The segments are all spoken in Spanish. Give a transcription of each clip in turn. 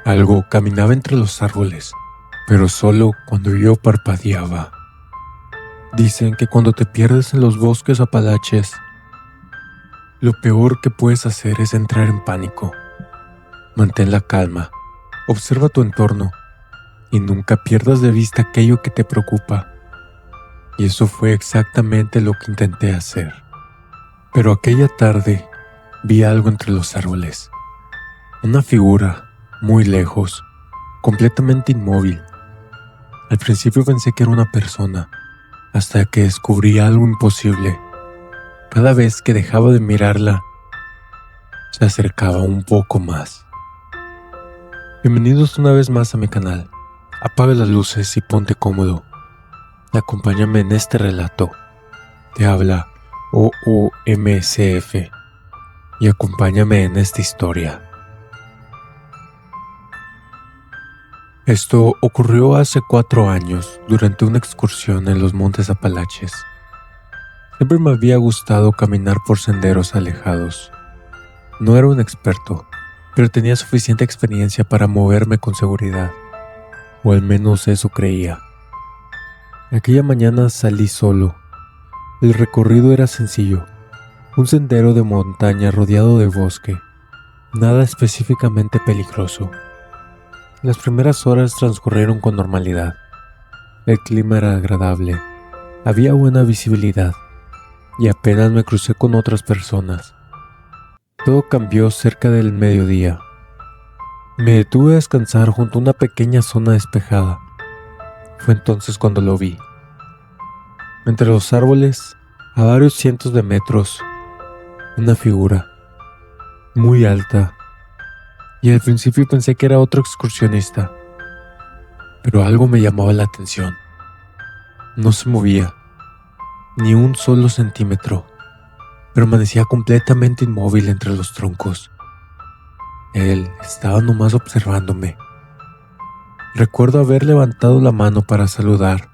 Algo caminaba entre los árboles, pero solo cuando yo parpadeaba. Dicen que cuando te pierdes en los bosques apalaches, lo peor que puedes hacer es entrar en pánico. Mantén la calma, observa tu entorno y nunca pierdas de vista aquello que te preocupa. Y eso fue exactamente lo que intenté hacer. Pero aquella tarde vi algo entre los árboles. Una figura, muy lejos, completamente inmóvil. Al principio pensé que era una persona, hasta que descubrí algo imposible. Cada vez que dejaba de mirarla, se acercaba un poco más. Bienvenidos una vez más a mi canal. Apaga las luces y ponte cómodo. Acompáñame en este relato. Te habla OOMCF y acompáñame en esta historia. Esto ocurrió hace 4 años durante una excursión en los Montes Apalaches. Siempre me había gustado caminar por senderos alejados. No era un experto, pero tenía suficiente experiencia para moverme con seguridad, o al menos eso creía. Aquella mañana salí solo. El recorrido era sencillo, un sendero de montaña rodeado de bosque, nada específicamente peligroso. Las primeras horas transcurrieron con normalidad. El clima era agradable, había buena visibilidad y apenas me crucé con otras personas. Todo cambió cerca del mediodía. Me detuve a descansar junto a una pequeña zona despejada. Fue entonces cuando lo vi. Entre los árboles, a varios cientos de metros, una figura, muy alta, y al principio pensé que era otro excursionista, pero algo me llamaba la atención. No se movía, ni un solo centímetro, permanecía completamente inmóvil entre los troncos. Él estaba nomás observándome. Recuerdo haber levantado la mano para saludar,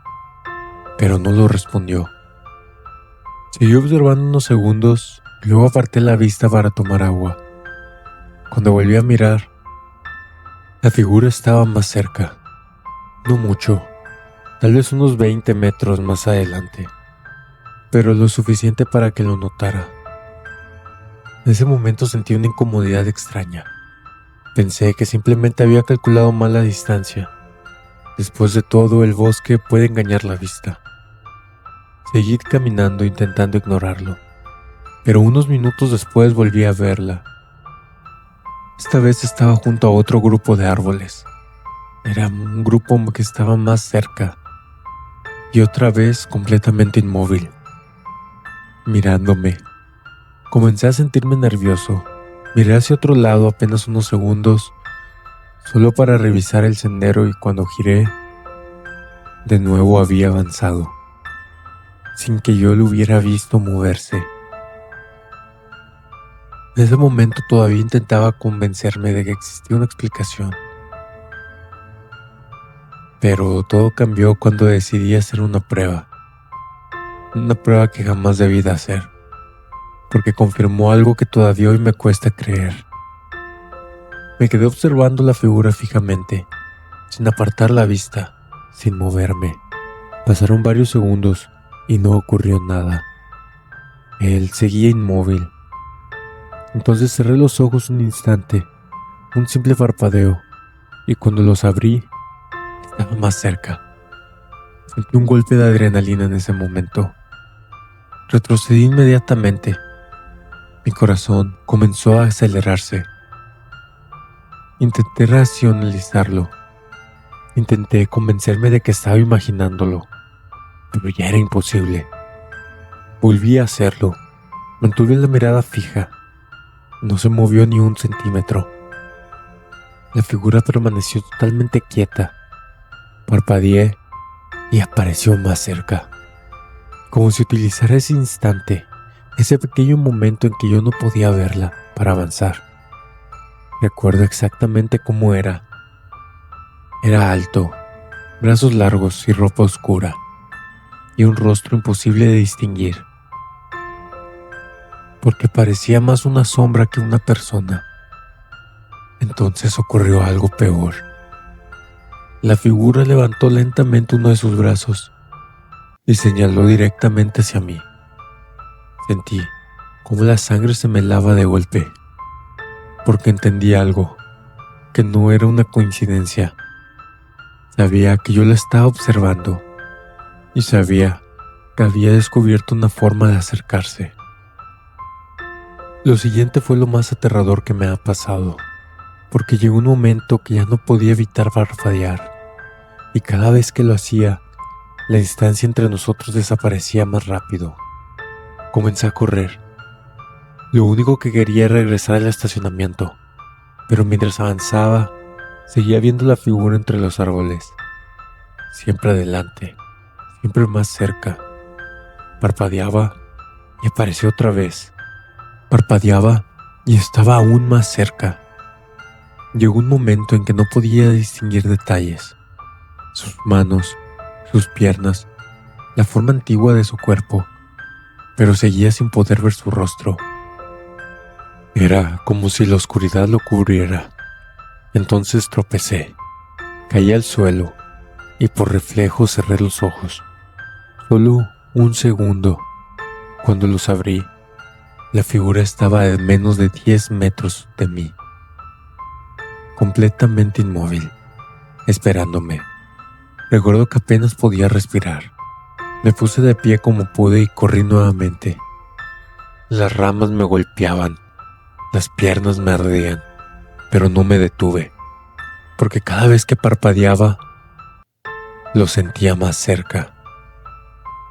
pero no lo respondió. Siguió observando unos segundos, luego aparté la vista para tomar agua. Cuando volví a mirar, la figura estaba más cerca. No mucho, tal vez unos 20 metros más adelante, pero lo suficiente para que lo notara. En ese momento sentí una incomodidad extraña. Pensé que simplemente había calculado mal la distancia. Después de todo, el bosque puede engañar la vista. Seguí caminando intentando ignorarlo, pero unos minutos después volví a verla. Esta vez estaba junto a otro grupo de árboles. Era un grupo que estaba más cerca y otra vez completamente inmóvil, mirándome. Comencé a sentirme nervioso. Miré hacia otro lado apenas unos segundos, solo para revisar el sendero, y cuando giré, de nuevo había avanzado, sin que yo lo hubiera visto moverse. En ese momento todavía intentaba convencerme de que existía una explicación. Pero todo cambió cuando decidí hacer una prueba que jamás debí de hacer, porque confirmó algo que todavía hoy me cuesta creer. Me quedé observando la figura fijamente, sin apartar la vista, sin moverme. Pasaron varios segundos y no ocurrió nada. Él seguía inmóvil. Entonces cerré los ojos un instante, un simple parpadeo, y cuando los abrí, estaba más cerca. Sentí un golpe de adrenalina en ese momento. Retrocedí inmediatamente. Mi corazón comenzó a acelerarse. Intenté racionalizarlo. Intenté convencerme de que estaba imaginándolo, pero ya era imposible. Volví a hacerlo. Mantuve la mirada fija. No se movió ni un centímetro. La figura permaneció totalmente quieta. Parpadeé y apareció más cerca, como si utilizara ese instante, ese pequeño momento en que yo no podía verla, para avanzar. Recuerdo exactamente cómo era. Era alto, brazos largos y ropa oscura, y un rostro imposible de distinguir, porque parecía más una sombra que una persona. Entonces ocurrió algo peor. La figura levantó lentamente uno de sus brazos y señaló directamente hacia mí. Sentí cómo la sangre se me helaba de golpe, porque entendí algo, que no era una coincidencia. Sabía que yo la estaba observando y sabía que había descubierto una forma de acercarse. Lo siguiente fue lo más aterrador que me ha pasado, porque llegó un momento que ya no podía evitar parpadear, y cada vez que lo hacía, la distancia entre nosotros desaparecía más rápido. Comencé a correr. Lo único que quería era regresar al estacionamiento, pero mientras avanzaba, seguía viendo la figura entre los árboles. Siempre adelante, siempre más cerca. Parpadeaba y apareció otra vez. Parpadeaba y estaba aún más cerca. Llegó un momento en que no podía distinguir detalles. Sus manos, sus piernas, la forma antigua de su cuerpo, pero seguía sin poder ver su rostro. Era como si la oscuridad lo cubriera. Entonces tropecé, caí al suelo y por reflejo cerré los ojos. Solo un segundo. Cuando los abrí, la figura estaba a menos de 10 metros de mí, completamente inmóvil, esperándome. Recuerdo que apenas podía respirar. Me puse de pie como pude y corrí nuevamente. Las ramas me golpeaban, las piernas me ardían, pero no me detuve, porque cada vez que parpadeaba, lo sentía más cerca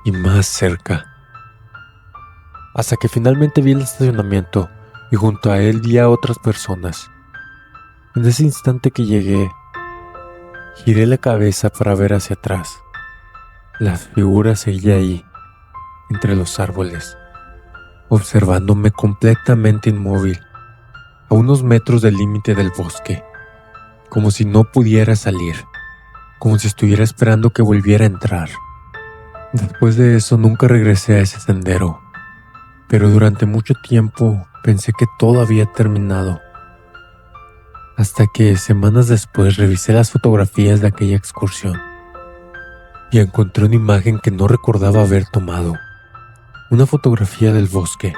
y más cerca. Hasta que finalmente vi el estacionamiento y junto a él vi a otras personas. En ese instante que llegué, giré la cabeza para ver hacia atrás. La figura seguía ahí, entre los árboles, observándome completamente inmóvil, a unos metros del límite del bosque, como si no pudiera salir, como si estuviera esperando que volviera a entrar. Después de eso nunca regresé a ese sendero, pero durante mucho tiempo pensé que todo había terminado. Hasta que semanas después revisé las fotografías de aquella excursión y encontré una imagen que no recordaba haber tomado. Una fotografía del bosque,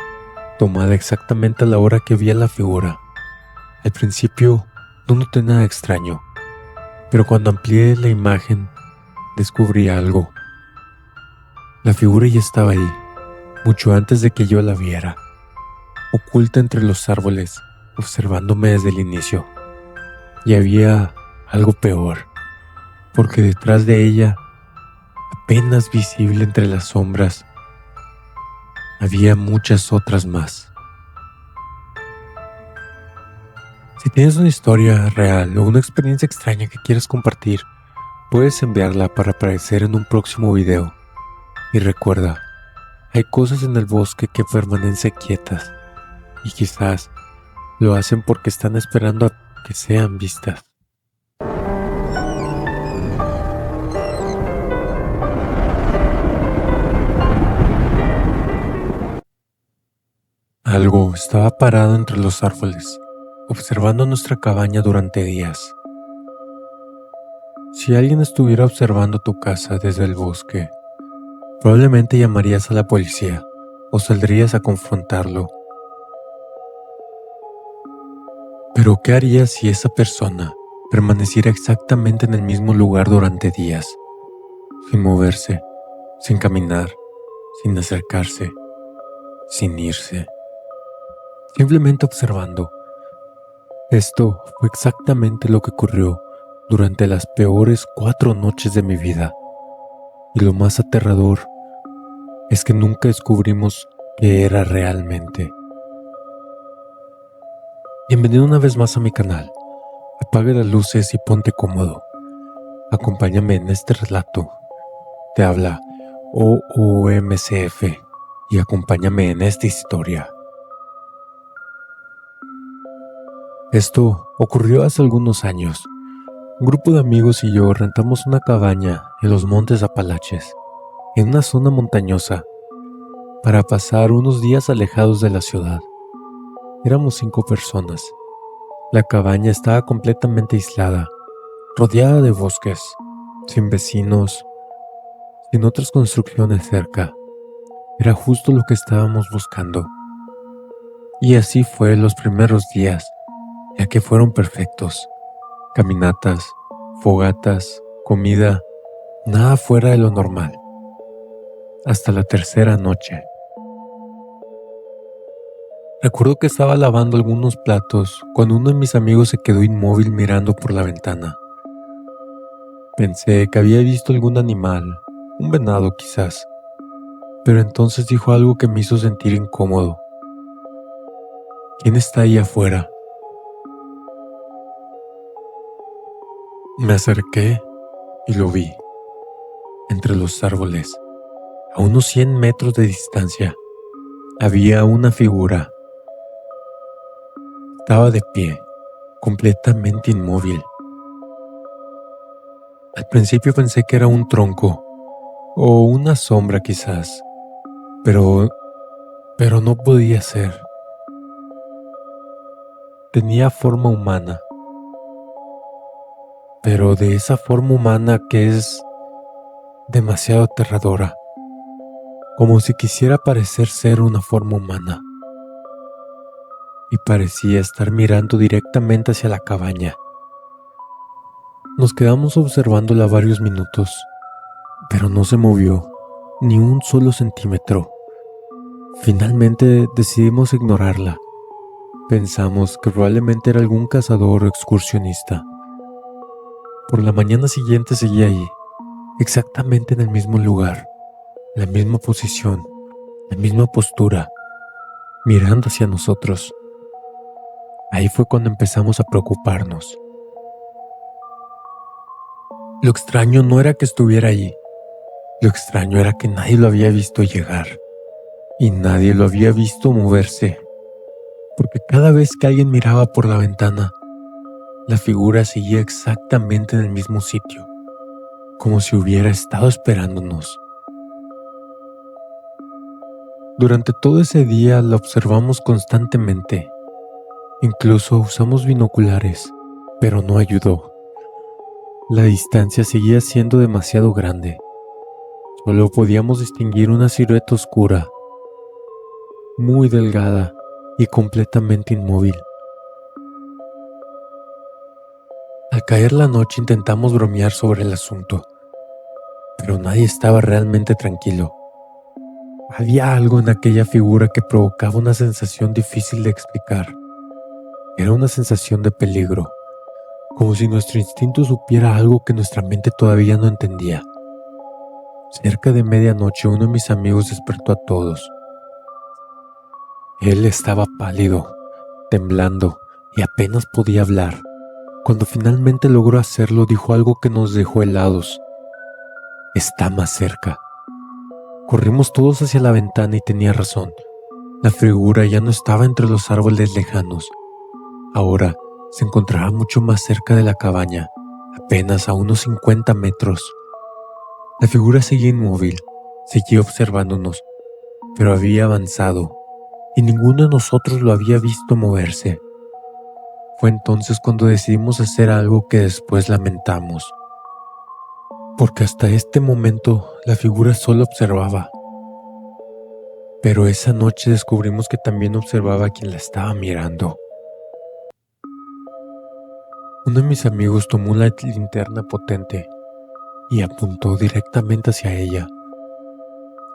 tomada exactamente a la hora que vi a la figura. Al principio no noté nada extraño, pero cuando amplié la imagen descubrí algo. La figura ya estaba ahí, mucho antes de que yo la viera, oculta entre los árboles, observándome desde el inicio. Y había algo peor, porque detrás de ella, apenas visible entre las sombras, había muchas otras más. Si tienes una historia real o una experiencia extraña que quieras compartir, puedes enviarla para aparecer en un próximo video. Y recuerda, hay cosas en el bosque que permanecen quietas y quizás lo hacen porque están esperando a que sean vistas. Algo estaba parado entre los árboles, observando nuestra cabaña durante días. Si alguien estuviera observando tu casa desde el bosque, probablemente llamarías a la policía o saldrías a confrontarlo. Pero ¿qué harías si esa persona permaneciera exactamente en el mismo lugar durante días, sin moverse, sin caminar, sin acercarse, sin irse, simplemente observando? Esto fue exactamente lo que ocurrió durante las peores 4 noches de mi vida. Y lo más aterrador es que nunca descubrimos qué era realmente. Bienvenido una vez más a mi canal. Apaga las luces y ponte cómodo. Acompáñame en este relato. Te habla OOMCF y acompáñame en esta historia. Esto ocurrió hace algunos años. Un grupo de amigos y yo rentamos una cabaña en los Montes Apalaches, en una zona montañosa, para pasar unos días alejados de la ciudad. Éramos 5 personas. La cabaña estaba completamente aislada, rodeada de bosques, sin vecinos, sin otras construcciones cerca. Era justo lo que estábamos buscando. Y así fue los primeros días, ya que fueron perfectos. Caminatas, fogatas, comida, nada fuera de lo normal. Hasta la tercera noche. Recuerdo que estaba lavando algunos platos cuando uno de mis amigos se quedó inmóvil mirando por la ventana. Pensé que había visto algún animal, un venado quizás, pero entonces dijo algo que me hizo sentir incómodo. ¿Quién está ahí afuera? Me acerqué y lo vi, entre los árboles, a unos 100 metros de distancia. Había una figura. Estaba de pie, completamente inmóvil. Al principio pensé que era un tronco o una sombra quizás, pero no podía ser. Tenía forma humana, pero de esa forma humana que es demasiado aterradora, como si quisiera parecer ser una forma humana. Y parecía estar mirando directamente hacia la cabaña. Nos quedamos observándola varios minutos, pero no se movió, ni un solo centímetro. Finalmente decidimos ignorarla. Pensamos que probablemente era algún cazador o excursionista. Por la mañana siguiente seguía ahí, exactamente en el mismo lugar, la misma posición, la misma postura, mirando hacia nosotros. Ahí fue cuando empezamos a preocuparnos. Lo extraño no era que estuviera ahí, lo extraño era que nadie lo había visto llegar y nadie lo había visto moverse, porque cada vez que alguien miraba por la ventana, la figura seguía exactamente en el mismo sitio, como si hubiera estado esperándonos. Durante todo ese día la observamos constantemente, incluso usamos binoculares, pero no ayudó. La distancia seguía siendo demasiado grande. Solo podíamos distinguir una silueta oscura, muy delgada y completamente inmóvil. Al caer la noche intentamos bromear sobre el asunto, pero nadie estaba realmente tranquilo. Había algo en aquella figura que provocaba una sensación difícil de explicar. Era una sensación de peligro, como si nuestro instinto supiera algo que nuestra mente todavía no entendía. Cerca de medianoche uno de mis amigos despertó a todos. Él estaba pálido, temblando y apenas podía hablar. Cuando finalmente logró hacerlo, dijo algo que nos dejó helados. Está más cerca. Corrimos todos hacia la ventana y tenía razón. La figura ya no estaba entre los árboles lejanos. Ahora se encontraba mucho más cerca de la cabaña, apenas a unos 50 metros. La figura seguía inmóvil, seguía observándonos, pero había avanzado, y ninguno de nosotros lo había visto moverse. Fue entonces cuando decidimos hacer algo que después lamentamos, porque hasta este momento la figura solo observaba. Pero esa noche descubrimos que también observaba a quien la estaba mirando. Uno de mis amigos tomó una linterna potente y apuntó directamente hacia ella.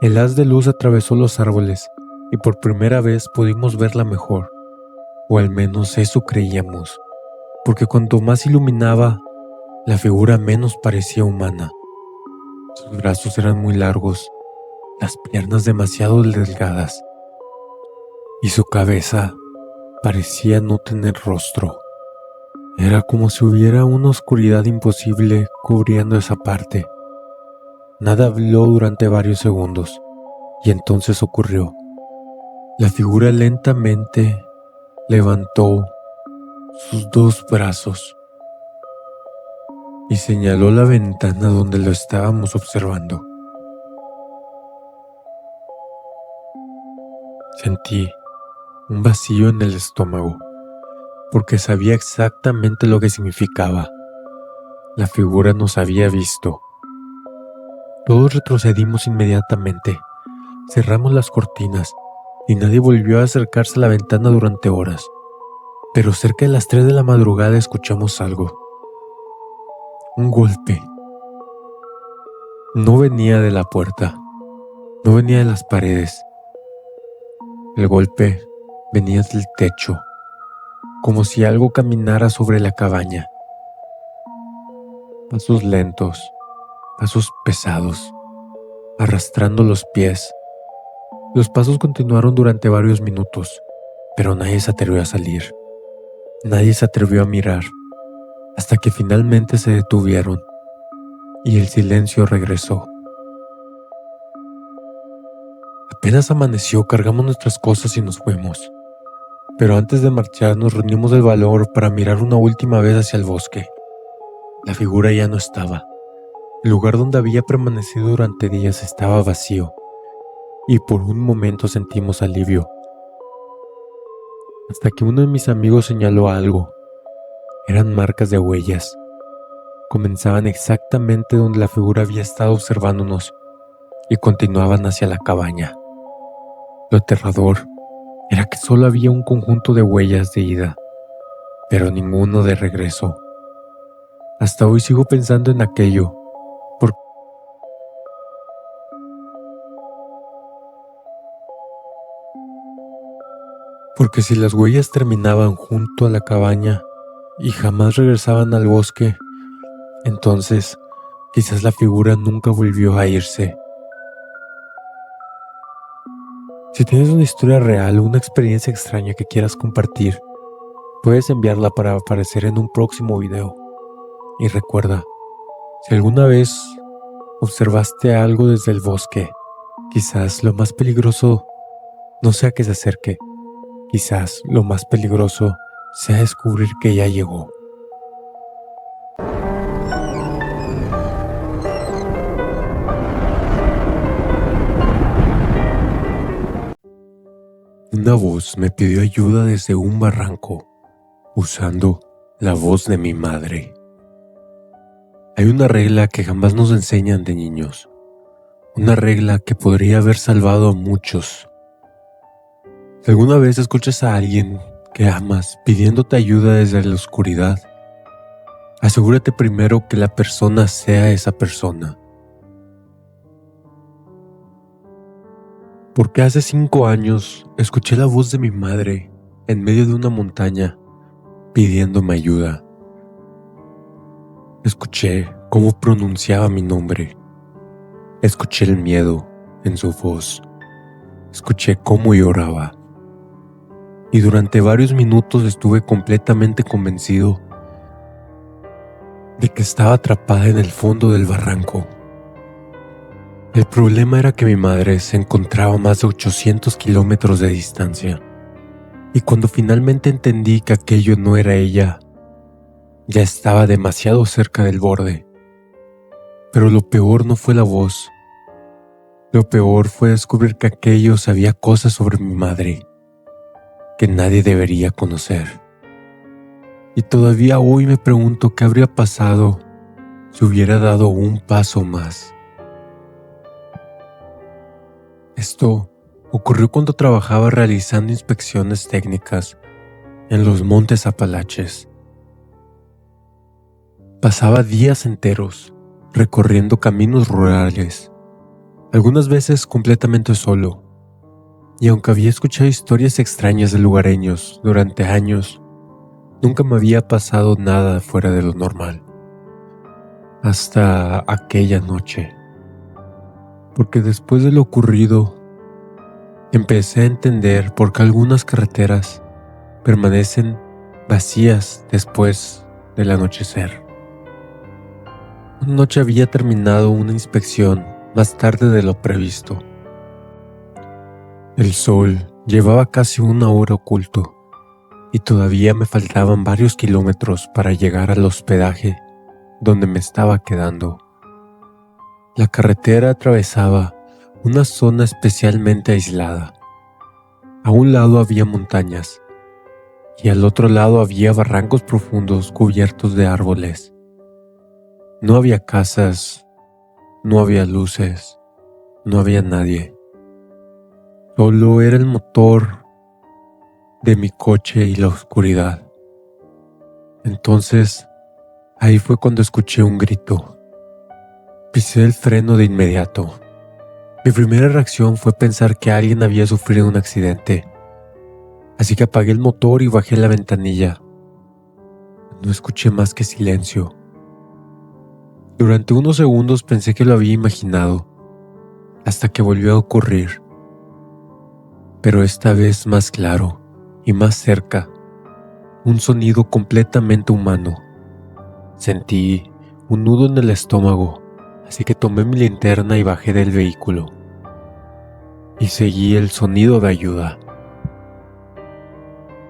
El haz de luz atravesó los árboles y por primera vez pudimos verla mejor, o al menos eso creíamos, porque cuanto más iluminaba, la figura menos parecía humana. Sus brazos eran muy largos, las piernas demasiado delgadas, y su cabeza parecía no tener rostro. Era como si hubiera una oscuridad imposible cubriendo esa parte. Nada habló durante varios segundos, y entonces ocurrió. La figura lentamente levantó sus dos brazos y señaló la ventana donde lo estábamos observando. Sentí un vacío en el estómago, porque sabía exactamente lo que significaba. La figura nos había visto. Todos retrocedimos inmediatamente, cerramos las cortinas y nadie volvió a acercarse a la ventana durante horas. Pero cerca de las 3 de la madrugada escuchamos algo. Un golpe. No venía de la puerta, no venía de las paredes. El golpe venía del techo, como si algo caminara sobre la cabaña. Pasos lentos, pasos pesados, arrastrando los pies. Los pasos continuaron durante varios minutos, pero nadie se atrevió a salir. Nadie se atrevió a mirar, hasta que finalmente se detuvieron y el silencio regresó. Apenas amaneció, cargamos nuestras cosas y nos fuimos. Pero antes de marchar nos reunimos del valor para mirar una última vez hacia el bosque. La figura ya no estaba. El lugar donde había permanecido durante días estaba vacío, y por un momento sentimos alivio. Hasta que uno de mis amigos señaló algo. Eran marcas de huellas. Comenzaban exactamente donde la figura había estado observándonos y continuaban hacia la cabaña. Lo aterrador era que solo había un conjunto de huellas de ida, pero ninguno de regreso. Hasta hoy sigo pensando en aquello, porque si las huellas terminaban junto a la cabaña y jamás regresaban al bosque, entonces quizás la figura nunca volvió a irse. Si tienes una historia real o una experiencia extraña que quieras compartir, puedes enviarla para aparecer en un próximo video. Y recuerda, si alguna vez observaste algo desde el bosque, quizás lo más peligroso no sea que se acerque, quizás lo más peligroso sea descubrir que ya llegó. Una voz me pidió ayuda desde un barranco, usando la voz de mi madre. Hay una regla que jamás nos enseñan de niños, una regla que podría haber salvado a muchos. Si alguna vez escuchas a alguien que amas pidiéndote ayuda desde la oscuridad, asegúrate primero que la persona sea esa persona. Porque hace 5 años escuché la voz de mi madre en medio de una montaña pidiéndome ayuda. Escuché cómo pronunciaba mi nombre. Escuché el miedo en su voz. Escuché cómo lloraba. Y durante varios minutos estuve completamente convencido de que estaba atrapada en el fondo del barranco. El problema era que mi madre se encontraba a más de 800 kilómetros de distancia. Y cuando finalmente entendí que aquello no era ella, ya estaba demasiado cerca del borde. Pero lo peor no fue la voz. Lo peor fue descubrir que aquello sabía cosas sobre mi madre que nadie debería conocer. Y todavía hoy me pregunto qué habría pasado si hubiera dado un paso más. Esto ocurrió cuando trabajaba realizando inspecciones técnicas en los montes Apalaches. Pasaba días enteros recorriendo caminos rurales, algunas veces completamente solo, y aunque había escuchado historias extrañas de lugareños durante años, nunca me había pasado nada fuera de lo normal. Hasta aquella noche. Porque después de lo ocurrido, empecé a entender por qué algunas carreteras permanecen vacías después del anochecer. Una noche había terminado una inspección más tarde de lo previsto. El sol llevaba casi 1 hora oculto y todavía me faltaban varios kilómetros para llegar al hospedaje donde me estaba quedando. La carretera atravesaba una zona especialmente aislada. A un lado había montañas y al otro lado había barrancos profundos cubiertos de árboles. No había casas, no había luces, no había nadie. Solo era el motor de mi coche y la oscuridad. Entonces, ahí fue cuando escuché un grito. Pisé el freno de inmediato. Mi primera reacción fue pensar que alguien había sufrido un accidente, así que apagué el motor y bajé la ventanilla. No escuché más que silencio. Durante unos segundos pensé que lo había imaginado, hasta que volvió a ocurrir. Pero esta vez más claro y más cerca, un sonido completamente humano. Sentí un nudo en el estómago, así que tomé mi linterna y bajé del vehículo. Y seguí el sonido de ayuda.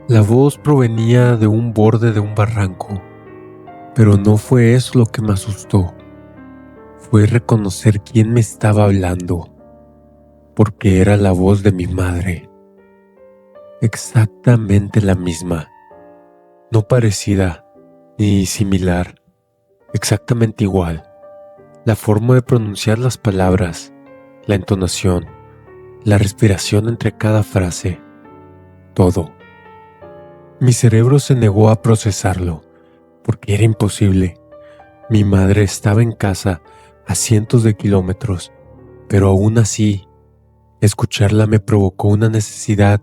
La voz provenía de un borde de un barranco, pero no fue eso lo que me asustó. Fue reconocer quién me estaba hablando, porque era la voz de mi madre. Exactamente la misma, no parecida ni similar, exactamente igual. La forma de pronunciar las palabras, la entonación, la respiración entre cada frase, todo. Mi cerebro se negó a procesarlo, porque era imposible. Mi madre estaba en casa a cientos de kilómetros, pero aún así, escucharla me provocó una necesidad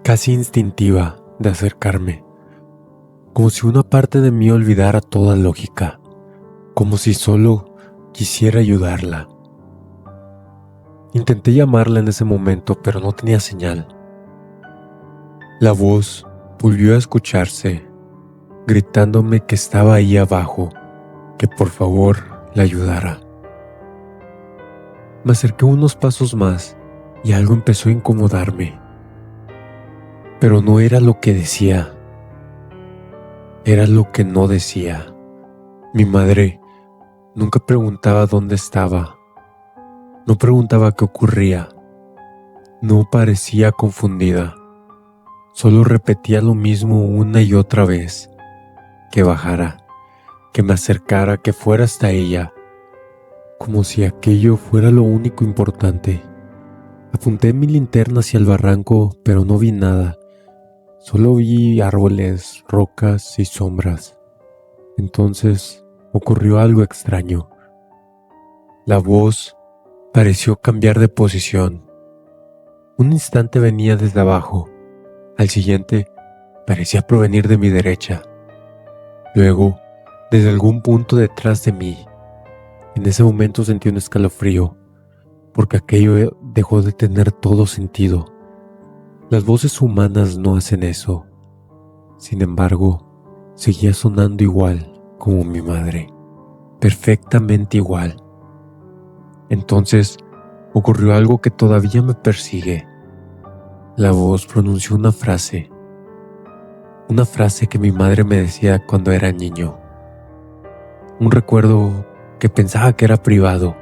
casi instintiva de acercarme, como si una parte de mí olvidara toda lógica, como si solo quisiera ayudarla. Intenté llamarla en ese momento, pero no tenía señal. La voz volvió a escucharse, gritándome que estaba ahí abajo, que por favor la ayudara. Me acerqué unos pasos más y algo empezó a incomodarme. Pero no era lo que decía, era lo que no decía. Mi madre nunca preguntaba dónde estaba, no preguntaba qué ocurría, no parecía confundida, solo repetía lo mismo una y otra vez, que bajara, que me acercara, que fuera hasta ella, como si aquello fuera lo único importante. Apunté mi linterna hacia el barranco, pero no vi nada. Solo vi árboles, rocas y sombras. Entonces ocurrió algo extraño. La voz pareció cambiar de posición. Un instante venía desde abajo. Al siguiente parecía provenir de mi derecha. Luego, desde algún punto detrás de mí. En ese momento sentí un escalofrío, porque aquello dejó de tener todo sentido. Las voces humanas no hacen eso. Sin embargo, seguía sonando igual como mi madre, perfectamente igual. Entonces, ocurrió algo que todavía me persigue. La voz pronunció una frase que mi madre me decía cuando era niño. Un recuerdo que pensaba que era privado,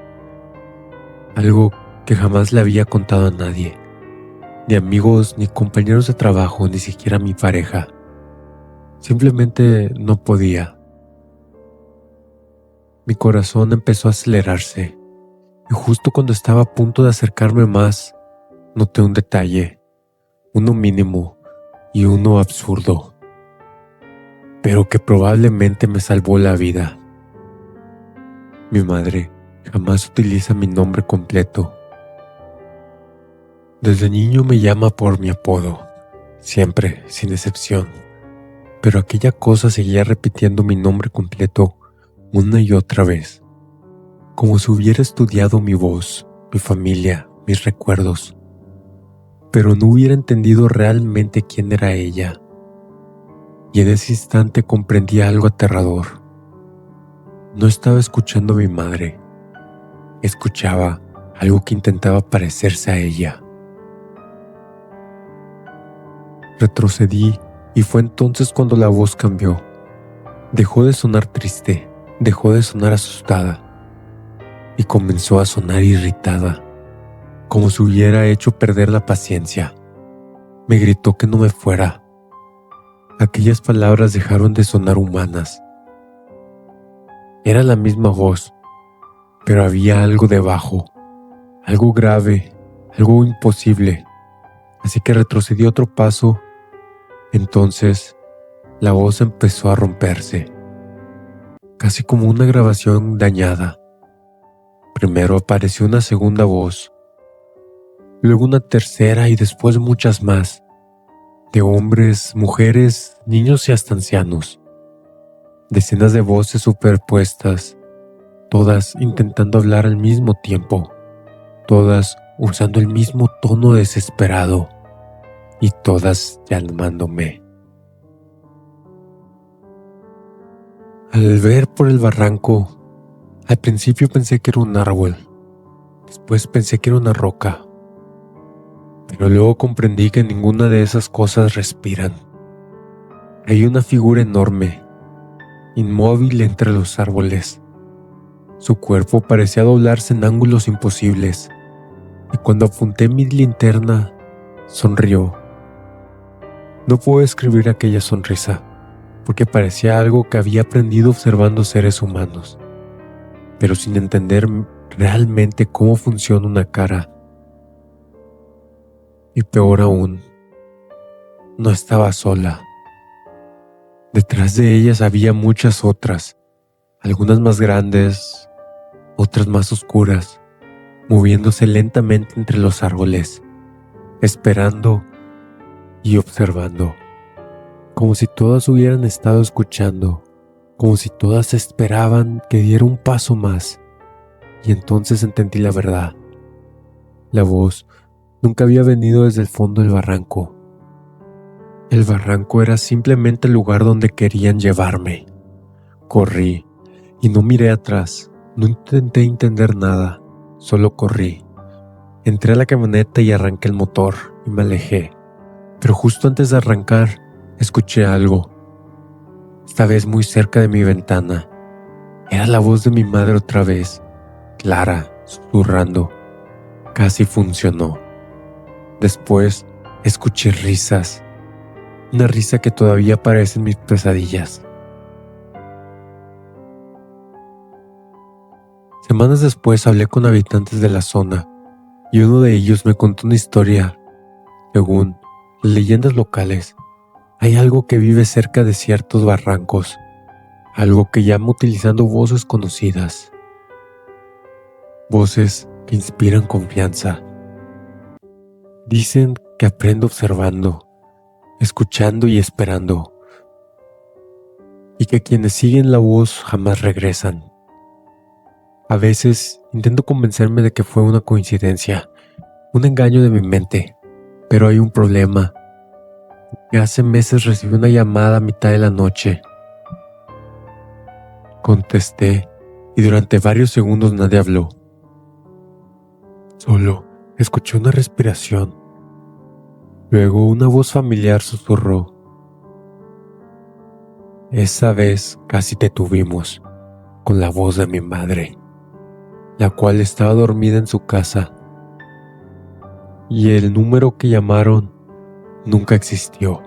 algo que jamás le había contado a nadie. Ni amigos, ni compañeros de trabajo, ni siquiera mi pareja. Simplemente no podía. Mi corazón empezó a acelerarse, y justo cuando estaba a punto de acercarme más, noté un detalle, uno mínimo y uno absurdo, pero que probablemente me salvó la vida. Mi madre jamás utiliza mi nombre completo. Desde niño me llama por mi apodo, siempre, sin excepción. Pero aquella cosa seguía repitiendo mi nombre completo una y otra vez, como si hubiera estudiado mi voz, mi familia, mis recuerdos, pero no hubiera entendido realmente quién era ella. Y en ese instante comprendí algo aterrador. No estaba escuchando a mi madre, escuchaba algo que intentaba parecerse a ella. Retrocedí y fue entonces cuando la voz cambió. Dejó de sonar triste, dejó de sonar asustada y comenzó a sonar irritada, como si hubiera hecho perder la paciencia. Me gritó que no me fuera, Aquellas palabras dejaron de sonar humanas. Era la misma voz, pero había algo debajo, algo grave, algo imposible. Así que retrocedí otro paso. Entonces, la voz empezó a romperse, casi como una grabación dañada. Primero apareció una segunda voz, luego una tercera y después muchas más, de hombres, mujeres, niños y hasta ancianos. Decenas de voces superpuestas, todas intentando hablar al mismo tiempo, todas usando el mismo tono desesperado y todas llamándome. Al ver por el barranco, al principio pensé que era un árbol, después pensé que era una roca, pero luego comprendí que ninguna de esas cosas respiran. Hay una figura enorme, inmóvil entre los árboles. Su cuerpo parecía doblarse en ángulos imposibles, y cuando apunté mi linterna, sonrió. No puedo describir aquella sonrisa, porque parecía algo que había aprendido observando seres humanos, pero sin entender realmente cómo funciona una cara. Y peor aún, no estaba sola. Detrás de ellas había muchas otras, algunas más grandes, otras más oscuras, moviéndose lentamente entre los árboles, esperando y observando, como si todas hubieran estado escuchando, como si todas esperaban que diera un paso más. Y entonces entendí la verdad. La voz nunca había venido desde el fondo del barranco. El barranco era simplemente el lugar donde querían llevarme. Corrí y no miré atrás. No intenté entender nada, solo corrí. Entré a la camioneta y arranqué el motor y me alejé. Pero justo antes de arrancar, escuché algo. Esta vez muy cerca de mi ventana. Era la voz de mi madre otra vez, clara, susurrando. Casi funcionó. Después, escuché risas. Una risa que todavía aparece en mis pesadillas. Semanas después hablé con habitantes de la zona y uno de ellos me contó una historia. Según las leyendas locales, hay algo que vive cerca de ciertos barrancos, algo que llama utilizando voces conocidas. Voces que inspiran confianza. Dicen que aprende observando, escuchando y esperando, y que quienes siguen la voz jamás regresan. A veces intento convencerme de que fue una coincidencia, un engaño de mi mente, pero hay un problema. Que hace meses recibí una llamada a mitad de la noche. Contesté y durante varios segundos nadie habló. Solo escuché una respiración. Luego una voz familiar susurró. Esa vez casi te tuvimos, con la voz de mi madre, la cual estaba dormida en su casa. Y el número que llamaron nunca existió.